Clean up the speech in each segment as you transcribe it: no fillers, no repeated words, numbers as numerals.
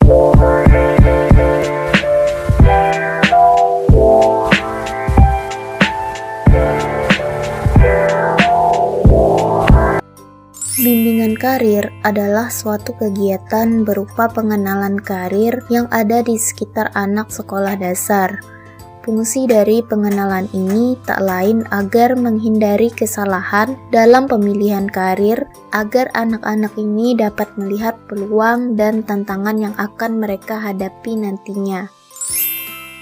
Bimbingan karir adalah suatu kegiatan berupa pengenalan karir yang ada di sekitar anak sekolah dasar. Fungsi dari pengenalan ini tak lain agar menghindari kesalahan dalam pemilihan karir, agar anak-anak ini dapat melihat peluang dan tantangan yang akan mereka hadapi nantinya.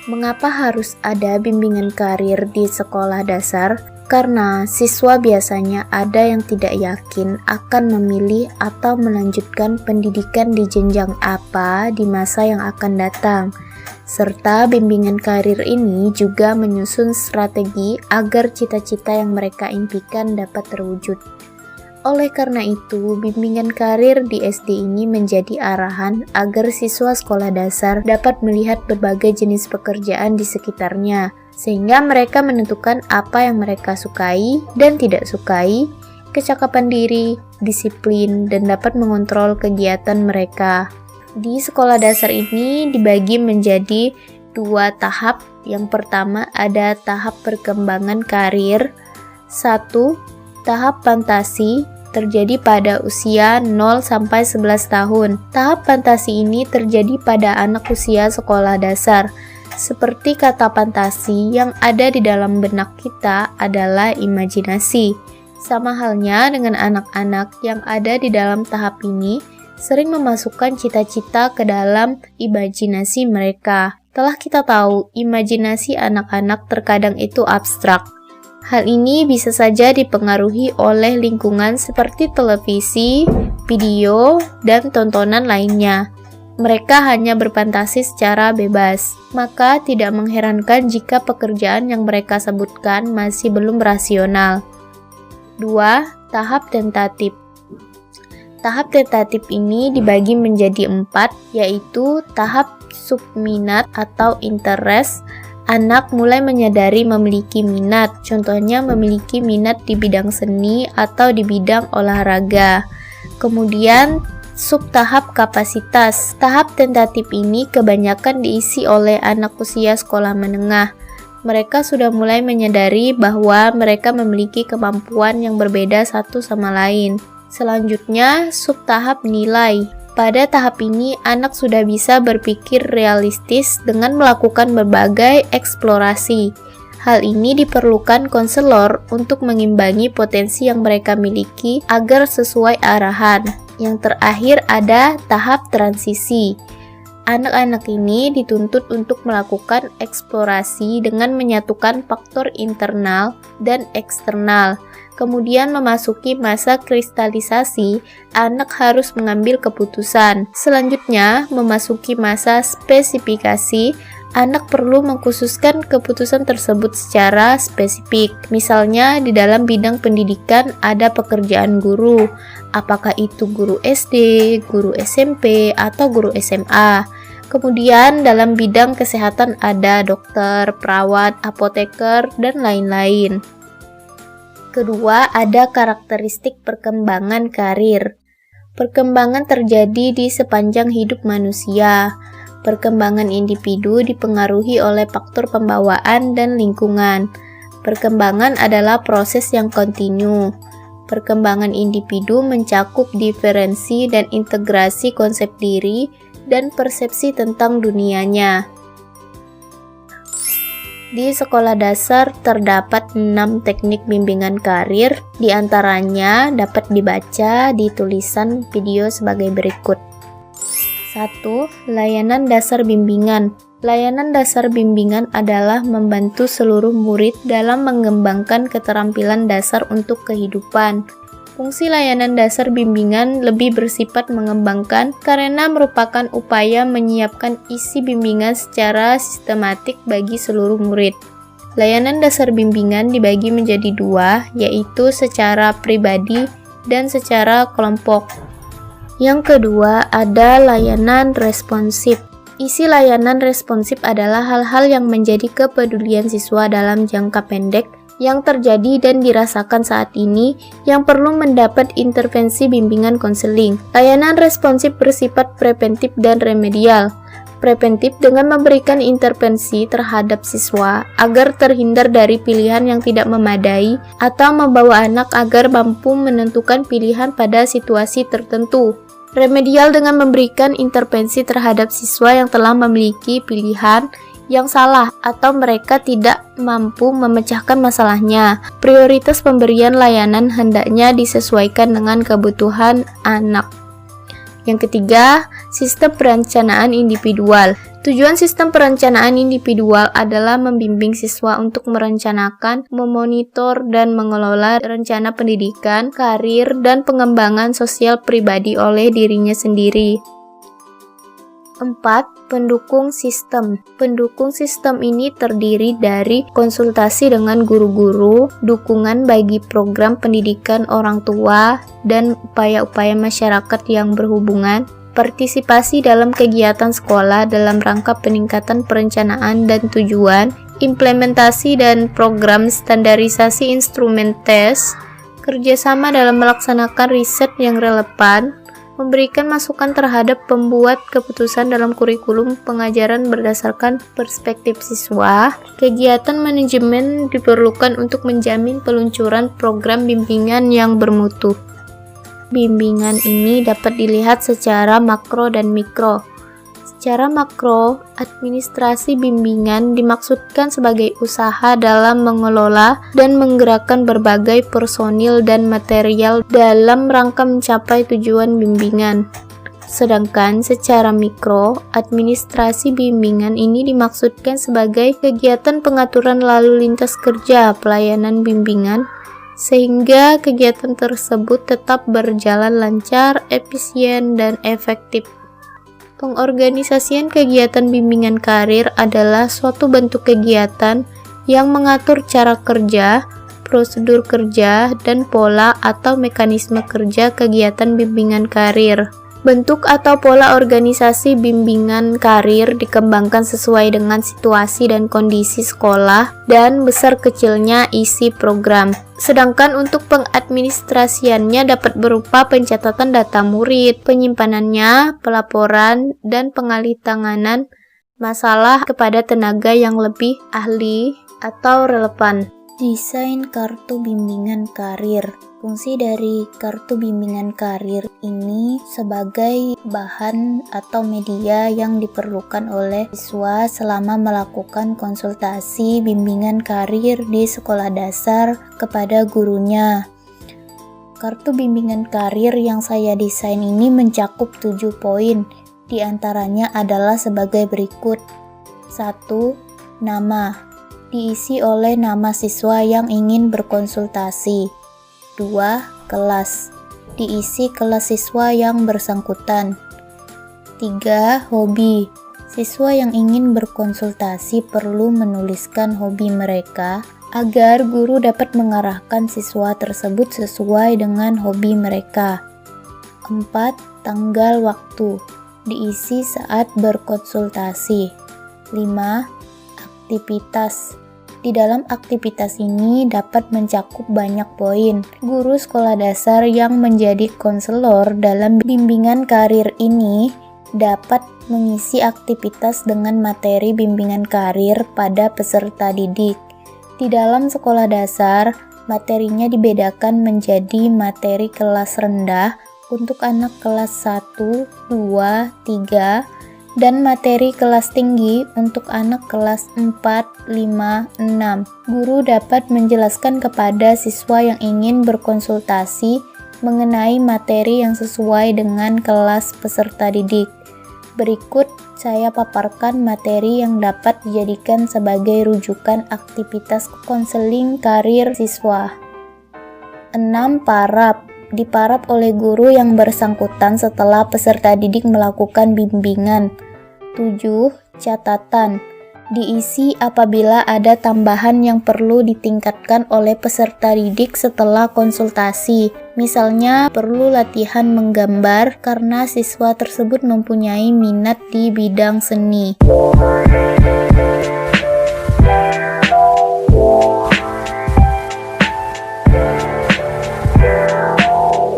Mengapa harus ada bimbingan karir di sekolah dasar? Karena siswa biasanya ada yang tidak yakin akan memilih atau melanjutkan pendidikan di jenjang apa di masa yang akan datang. Serta bimbingan karir ini juga menyusun strategi agar cita-cita yang mereka impikan dapat terwujud. Oleh karena itu, bimbingan karir di SD ini menjadi arahan agar siswa sekolah dasar dapat melihat berbagai jenis pekerjaan di sekitarnya, sehingga mereka menentukan apa yang mereka sukai dan tidak sukai, kecakapan diri, disiplin, dan dapat mengontrol kegiatan mereka. Di sekolah dasar ini dibagi menjadi 2 tahap. Yang pertama ada tahap perkembangan karir. 1. Tahap fantasi terjadi pada usia 0-11 tahun. Tahap fantasi ini terjadi pada anak usia sekolah dasar. Seperti kata fantasi yang ada di dalam benak kita adalah imajinasi. Sama halnya dengan anak-anak yang ada di dalam tahap ini, sering memasukkan cita-cita ke dalam imajinasi mereka. Telah kita tahu, imajinasi anak-anak terkadang itu abstrak. Hal ini bisa saja dipengaruhi oleh lingkungan seperti televisi, video, dan tontonan lainnya. Mereka hanya berfantasi secara bebas, maka tidak mengherankan jika pekerjaan yang mereka sebutkan masih belum rasional. 2. Tahap tentatif. Tahap tentatif ini dibagi menjadi 4, yaitu tahap subminat atau interest. Anak mulai menyadari memiliki minat, contohnya memiliki minat di bidang seni atau di bidang olahraga. Kemudian subtahap kapasitas. Tahap tentatif ini kebanyakan diisi oleh anak usia sekolah menengah. Mereka sudah mulai menyadari bahwa mereka memiliki kemampuan yang berbeda satu sama lain. Selanjutnya, subtahap nilai. Pada tahap ini, anak sudah bisa berpikir realistis dengan melakukan berbagai eksplorasi. Hal ini diperlukan konselor untuk mengimbangi potensi yang mereka miliki agar sesuai arahan. Yang terakhir ada tahap transisi. Anak-anak ini dituntut untuk melakukan eksplorasi dengan menyatukan faktor internal dan eksternal. Kemudian memasuki masa kristalisasi, anak harus mengambil keputusan. Selanjutnya, memasuki masa spesifikasi, anak perlu mengkhususkan keputusan tersebut secara spesifik. Misalnya, di dalam bidang pendidikan ada pekerjaan guru, apakah itu guru SD, guru SMP, atau guru SMA. Kemudian, dalam bidang kesehatan ada dokter, perawat, apoteker, dan lain-lain. Kedua, ada karakteristik perkembangan karir. Perkembangan terjadi di sepanjang hidup manusia. Perkembangan individu dipengaruhi oleh faktor pembawaan dan lingkungan. Perkembangan adalah proses yang kontinu. Perkembangan individu mencakup diferensi dan integrasi konsep diri dan persepsi tentang dunianya. Di sekolah dasar terdapat 6 teknik bimbingan karir, diantaranya dapat dibaca di tulisan video sebagai berikut. 1. Layanan dasar bimbingan. Layanan dasar bimbingan adalah membantu seluruh murid dalam mengembangkan keterampilan dasar untuk kehidupan. Fungsi layanan dasar bimbingan lebih bersifat mengembangkan karena merupakan upaya menyiapkan isi bimbingan secara sistematik bagi seluruh murid. Layanan dasar bimbingan dibagi menjadi 2, yaitu secara pribadi dan secara kelompok. Yang kedua ada layanan responsif. Isi layanan responsif adalah hal-hal yang menjadi kepedulian siswa dalam jangka pendek yang terjadi dan dirasakan saat ini yang perlu mendapat intervensi bimbingan konseling. Layanan responsif bersifat preventif dan remedial. Preventif dengan memberikan intervensi terhadap siswa agar terhindar dari pilihan yang tidak memadai atau membawa anak agar mampu menentukan pilihan pada situasi tertentu. Remedial dengan memberikan intervensi terhadap siswa yang telah memiliki pilihan yang salah atau mereka tidak mampu memecahkan masalahnya. Prioritas pemberian layanan hendaknya disesuaikan dengan kebutuhan anak. Yang ketiga, sistem perencanaan individual. Tujuan sistem perencanaan individual adalah membimbing siswa untuk merencanakan, memonitor, dan mengelola rencana pendidikan, karir, dan pengembangan sosial pribadi oleh dirinya sendiri. 4. Pendukung sistem. Pendukung sistem ini terdiri dari konsultasi dengan guru-guru, dukungan bagi program pendidikan orang tua, dan upaya-upaya masyarakat yang berhubungan, partisipasi dalam kegiatan sekolah dalam rangka peningkatan perencanaan dan tujuan, implementasi dan program standarisasi instrumen tes, kerjasama dalam melaksanakan riset yang relevan, memberikan masukan terhadap pembuat keputusan dalam kurikulum pengajaran berdasarkan perspektif siswa. Kegiatan manajemen diperlukan untuk menjamin peluncuran program bimbingan yang bermutu. Bimbingan ini dapat dilihat secara makro dan mikro. Secara makro, administrasi bimbingan dimaksudkan sebagai usaha dalam mengelola dan menggerakkan berbagai personil dan material dalam rangka mencapai tujuan bimbingan. Sedangkan secara mikro, administrasi bimbingan ini dimaksudkan sebagai kegiatan pengaturan lalu lintas kerja pelayanan bimbingan, sehingga kegiatan tersebut tetap berjalan lancar, efisien, dan efektif. Pengorganisasian kegiatan bimbingan karir adalah suatu bentuk kegiatan yang mengatur cara kerja, prosedur kerja, dan pola atau mekanisme kerja kegiatan bimbingan karir. Bentuk atau pola organisasi bimbingan karir dikembangkan sesuai dengan situasi dan kondisi sekolah dan besar kecilnya isi program. Sedangkan untuk pengadministrasiannya dapat berupa pencatatan data murid, penyimpanannya, pelaporan, dan pengalihtanganan masalah kepada tenaga yang lebih ahli atau relevan. Desain kartu bimbingan karir. Fungsi dari kartu bimbingan karir ini sebagai bahan atau media yang diperlukan oleh siswa selama melakukan konsultasi bimbingan karir di sekolah dasar kepada gurunya. Kartu bimbingan karir yang saya desain ini mencakup 7 poin. Di antaranya adalah sebagai berikut. 1. Nama. Diisi oleh nama siswa yang ingin berkonsultasi. 2. Kelas. Diisi kelas siswa yang bersangkutan. 3. Hobi. Siswa yang ingin berkonsultasi perlu menuliskan hobi mereka agar guru dapat mengarahkan siswa tersebut sesuai dengan hobi mereka. 4. Tanggal waktu. Diisi saat berkonsultasi. 5. Aktivitas. Di dalam aktivitas ini dapat mencakup banyak poin. Guru sekolah dasar yang menjadi konselor dalam bimbingan karir ini dapat mengisi aktivitas dengan materi bimbingan karir pada peserta didik. Di dalam sekolah dasar, materinya dibedakan menjadi materi kelas rendah untuk anak kelas 1, 2, 3, dan materi kelas tinggi untuk anak kelas 4, 5, 6. Guru dapat menjelaskan kepada siswa yang ingin berkonsultasi mengenai materi yang sesuai dengan kelas peserta didik. Berikut saya paparkan materi yang dapat dijadikan sebagai rujukan aktivitas konseling karir siswa. 6. Parab. Diparab oleh guru yang bersangkutan setelah peserta didik melakukan bimbingan. 7. Catatan. Diisi apabila ada tambahan yang perlu ditingkatkan oleh peserta didik setelah konsultasi. Misalnya, perlu latihan menggambar karena siswa tersebut mempunyai minat di bidang seni.